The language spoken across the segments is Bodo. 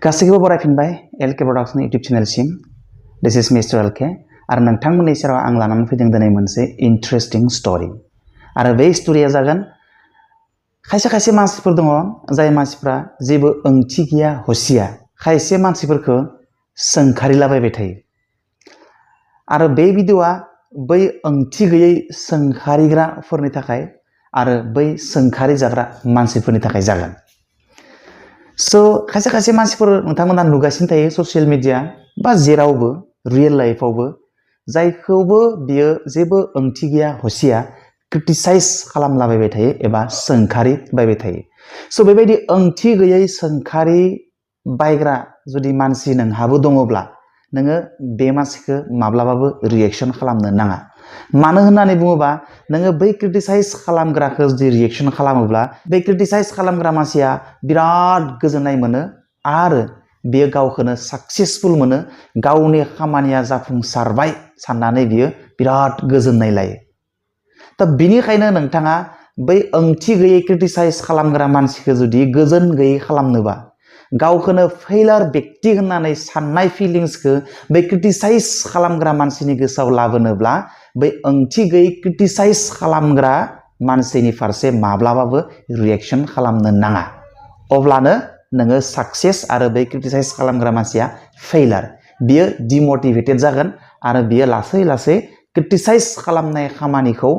गासैखौबो बरायफिनबाय एलके प्रडाक्शन इउट्यूब चेनेलसिम दिस इज मिस्टर एलके आरो नोंथांमोननि सेराव आं लानानै फैदों दिनै मोनसे इन्टारेस्टिं स्टोरी आरो बे स्टोरीया जागोन खायसे खायसे मानसिफोर दङ जाय मानसिफ्रा जेबो ओंथि गैया हसिया खायसे मानसिफोरखौ सोंखारिलाबायबाय थायो आरो बे भिडिअआ बै ओंथि गैयै सोंखारिग्राफोरनि थाखाय आरो बै सोंखारि जाग्रा मानसिफोरनि थाखाय जागोन सो खायसे खायसे मानसिफोर नोंथांमोना नुगासिनो थायो ससियेल मिडिया बा जेरावबो रियेल लाइफआवबो जायखौबो बियो जेबो ओंथि गैया हसिया क्रिटिसाइज खालामलाबायबाय थायो एबा सोंखारि बायबाय थायो सो बेबायदि ओंथि गैयै सोंखारि बायग्रा जुदि मानसि नोंहाबो दङब्ला नोङो बे मानसिखौ माब्लाबाबो रिएक्शन खालामनो नाङा मानो होननानै बुङोबा नोङो बै क्रिटिसाइज खालामग्राखौ जुदि रिएक्शन खालामोब्ला बे क्रिटिसाइज खालामग्रा मानसिया बिराद गोजोननाय मोनो आरो बियो गावखौनो सक्सेसफुल मोनो गावनि खामानिया जाफुंसारबाय साननानै बियो बिराद गोजोननाय लायो दा बिनिखायनो नोंथाङा बै ओंथि गैयै क्रिटिसाइज खालामग्रा मानसिखौ जुदि गोजोन गैयै खालामनोबा गावखौनो फेलार व्यक्ति होननानै साननाय फिलिंसखौ बै क्रिटिसाइज खालामग्रा मानसिनि गोसोआव लाबोनोब्ला बै ओंथि गैयै क्रिटिसाइज खालामग्रा मानसिनि फारसे माब्लाबाबो रिएक्शन खालामनो नाङा अब्लानो नोङो सक्सेस आरो बै क्रिटिसाइज खालामग्रा मानसिया फेलार बियो डिमोटिवेटेड जागोन आरो बियो लासै लासै क्रिटिसाइज खालामनाय खामानिखौ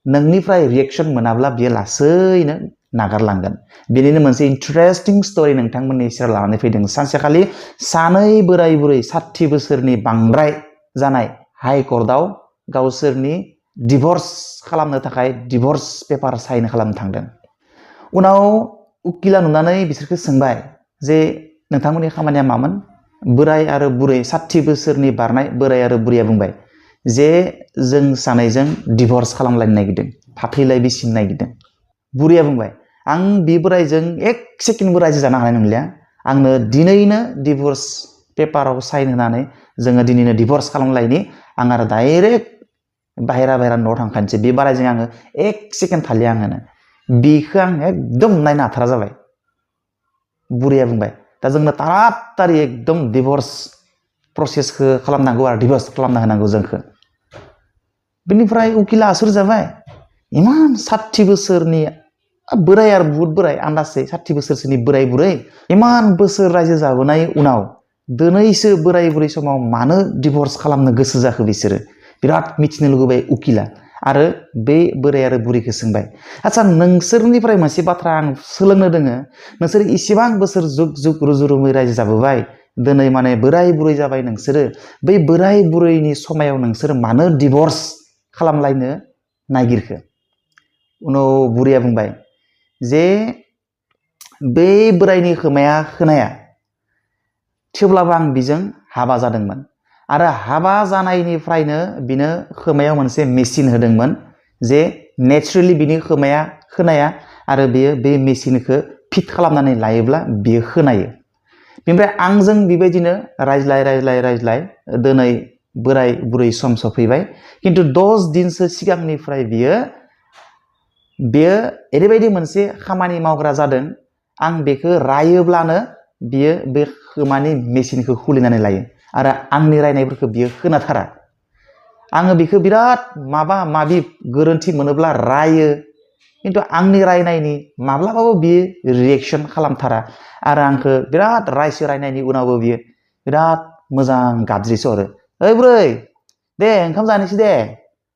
नोंनिफ्राय रिएक्शन मोनाब्ला बियो लासैनो नागारलांगोन बेनिनो मोनसे इन्टारेस्टिं स्टोरी नोंथांमोननि सेराव लानानै फैदों सानसेखालि सानै बोराय बुरै 60 बोसोरनि बांद्राय जानाय हाइ कर्टआव गावसोरनि डिभोर्स खालामनो थाखाय डिभोर्स पेपार साइन खालामनो थांदों उनाव उकिला नुनानै बिसोरखौ सोंबाय जे नोंथांमोननि खामानिया मामोन बोराय आरो बुरै 60 बोसोरनि बारनाय बोराय आरो बुरैया बुंबाय जे जों सानैजों डिभोर्स खालामलायनो नागिरदों फाथैलाय बिसिनो नागिरदों बुरैया बुंबाय आं बे बोरायजों एक सेकेन्डबो रायजो जानो हानाय नंलिया आंनो दिनैनो डिभोर्स पेपाराव साइन होनानै जोङो दिनैनो डिभोर्स खालामलायनि आं आरो डाइरेक्ट बाहेरा न'आव थांखानोसै बे बोरायजों आङो एक सेकेन्ड थालिया आङो बेखौ आं एकदम नायनो हाथारा जाबाय बुरैया बुंबाय दा जोंनो तारातारि एकदम डिभोर्स प्रसेसखौ खालामनांगौ आरो डिभोर्स खालामना होनांगौ जोंखौ बेनिफ्राय उकिला आसुर जाबाय इमान 60 बोसोरनि बोराय आरो बुहुत बोराय आन्दाजै 60 बोसोरसोनि बोराय बुरै इमान बोसोर रायजो जाबोनाय उनाव दिनैसो बोराय बुरै समाव मानो डिभोर्स खालामनो गोसो जाखो बिसोरो बिराद मिथिनो लुगैबाय उकिला आरो बे बोराय आरो बुरैखौ सोंबाय आच्छा नोंसोरनिफ्राय मोनसे बाथ्रा आं सोलोंनो दोङो नोंसोर इसेबां बोसोर जुग जुग रुजु रुमै रायजो जाबोबाय दिनै माने बोराय बुरै जाबाय नोंसोरो बै बोराय बुरैनि समायाव नोंसोर मानो डिभोर्स खालामलायनो नागिरखो उनाव बुरैया बुंबाय जे बे बोरायनि खोमाया खोनाया थेवब्लाबो आं बिजों हाबा जादोंमोन आरो हाबा जानायनिफ्रायनो बिनो खोमायाव मोनसे मेसिन होदोंमोन जे नेचारेलि बिनि खोमाया खोनाया आरो बियो बे मेसिनखौ फिट खालामनानै लायोब्ला बियो खोनायो बेनिफ्राय आंजों बेबायदिनो रायज्लाय दिनै बोराय बुरै सम सफैबाय खिन्थु 10 दिनसो सिगांनिफ्राय बियो ओरैबायदि मोनसे खामानि मावग्रा जादों आं बेखौ रायोब्लानो बियो बे खोमानि मेसिनखौ खुलिनानै लायो आरो आंनि रायनायफोरखौ बियो खोनाथारा आङो बेखौ बिराद माबा माबि गोरोन्थि मोनोब्ला रायो खिन्थु आंनि रायनायनि माब्लाबाबो बियो रिएक्शन खालामथारा आरो आंखौ बिराद रायनायनि उनावबो बियो बिराद मोजां गाबज्रिसो हरो ओइ बुरै दे ओंखाम जानोसै दे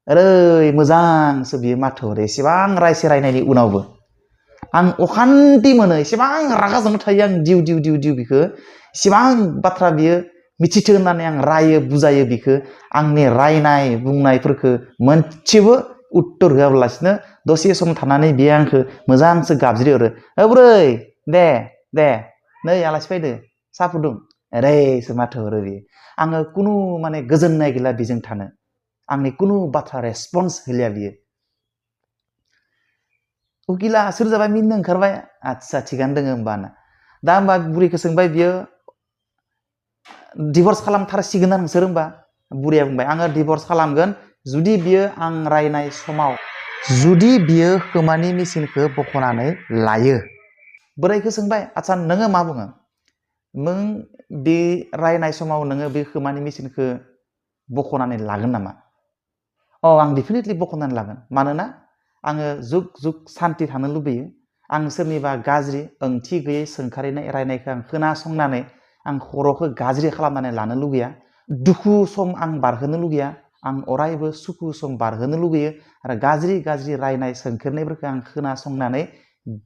ओरै मोजांसो बियो माथो हरो एसेबां रायनायनि उनावबो आं अखान्थि मोनो एसेबां रागा जोंनो थायो आं दिउ बिखौ एसेबां बाथ्रा बियो मिथिथो होननानै आं रायो बुजायो बिखौ आंनि रायनाय बुंनायफोरखौ मोनसेबो उत्तर होआब्लासिनो दसे सम थानानै बियो आंखौ मोजांसो गाबज्रि हरो ओ बुरै दे नै आलासि फैदो साहा फुदुं ओरैसो माथो हरो बियो आङो कुनु माने गोजोननाय गैला बेजों थानो आंनि कुनु बाथ्रा रेसपन्स होलिया बियो उकिला आसुर जाबाय मिनिनो ओंखारबाय आच्छा थिगानो दोङो होमबा दा होमबा बुरैखौ सोंबाय बियो डिभोर्स खालामथारसिगोन ना नोंसोर होमबा बुरैया बुंबाय आङो डिभोर्स खालामगोन जुदि बियो आं रायनाय समाव जुदि बियो खोमानि मेसिनखौ बख'नानै लायो बोरायखौ सोंबाय आच्छा नोङो मा बुङो नों बे रायनाय समाव नोङो बे खोमानि मेसिनखौ बख'नानै लागोन नामा? आं डेफिनेटलि बख'नानै लागोन। मानोना आङो जुग जुग सान्ति थानो लुबैयो। आं सोरनिबा गाज्रि ओंथि गैयै सोंखारिनाय रायनायखौ आं खोनासंनानै आं खर'खौ गाज्रि खालामनानै लानो लुगैया। दुखु सम आं बारहोनो लुगैया। आं अरायबो सुखु सम बारहोनो लुगैयो आरो गाज्रि गाज्रि रायनाय सोंखेरनायफोरखौ आं खोनासंनानै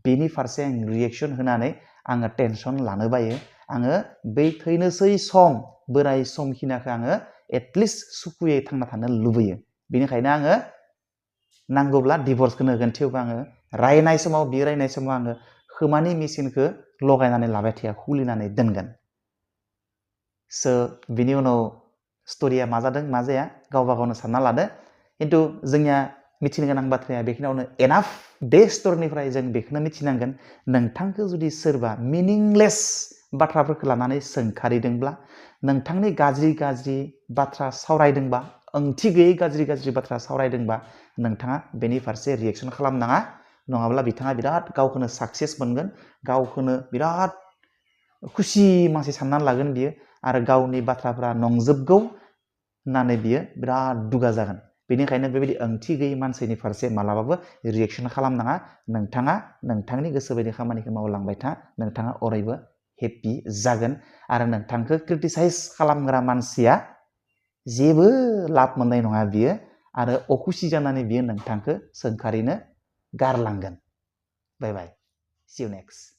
बेनि फारसे आं रिएक्सन होनानै आङो टेनसन लानो बायो। आङो बै थैनोसै सम बोराय समखिनाखौ आङो एटलिस्ट सुखुयै थांना थानो लुबैयो। बेनिखायनो आङो नांगौब्ला डिभर्सखौनो होगोन, थेवबो आङो रायनाय समाव आङो खोमानि मेसिनखौ लगायनानै लाबाय थाया, खुलिनानै दोनगोन। बिनि उनाव स्ट'रिया मा जादों मा जाया गावबा गावनो सानना लादो। खिन्थु जोंनिया मिथिनो गोनां बाथ्राया बेखिनियावनो एनाफ। बे स्ट'रिनिफ्राय जों बेखौनो मिथिनांगोन, नोंथांखौ जुदि सोरबा मिनिंलेस बाथ्राफोरखौ लानानै सोंखारिदोंब्ला, नोंथांनि गाज्रि गाज्रि बाथ्रा सावरायदोंबा, ओंथि गैयै गाज्रि गाज्रि बाथ्रा सावरायदोंबा, नोंथाङा बेनि फारसे रिएक्सन खालामनाङा। नङाब्ला बिथाङा बिराद गावखौनो साक्सेस मोनगोन, गावखौनो बिराद खुसि मानसि साननानै लागोन बियो, आरो गावनि बाथ्राफ्रा नंजोबगौ होननानै बियो बिराद दुगा जागोन। बेनिखायनो बेबायदि ओंथि गैयै मानसिनि फारसे मालाबाबो रिएक्सन खालामनाङा। नोंथाङा नोंथांनि गोसो बायदि खामानिखौ मावलांबाय था, नोंथाङा अरायबो हेपि जागोन। आरो नोंथांखौ क्रिटिसाइज खालामग्रा मानसिया जेबो लाब मोननाय नङा बियो, आरो अखुसि जानानै बियो नोंथांखौ सोंखारिनो गारलांगोन। बाय बाय, सि इउ नेक्स्ट।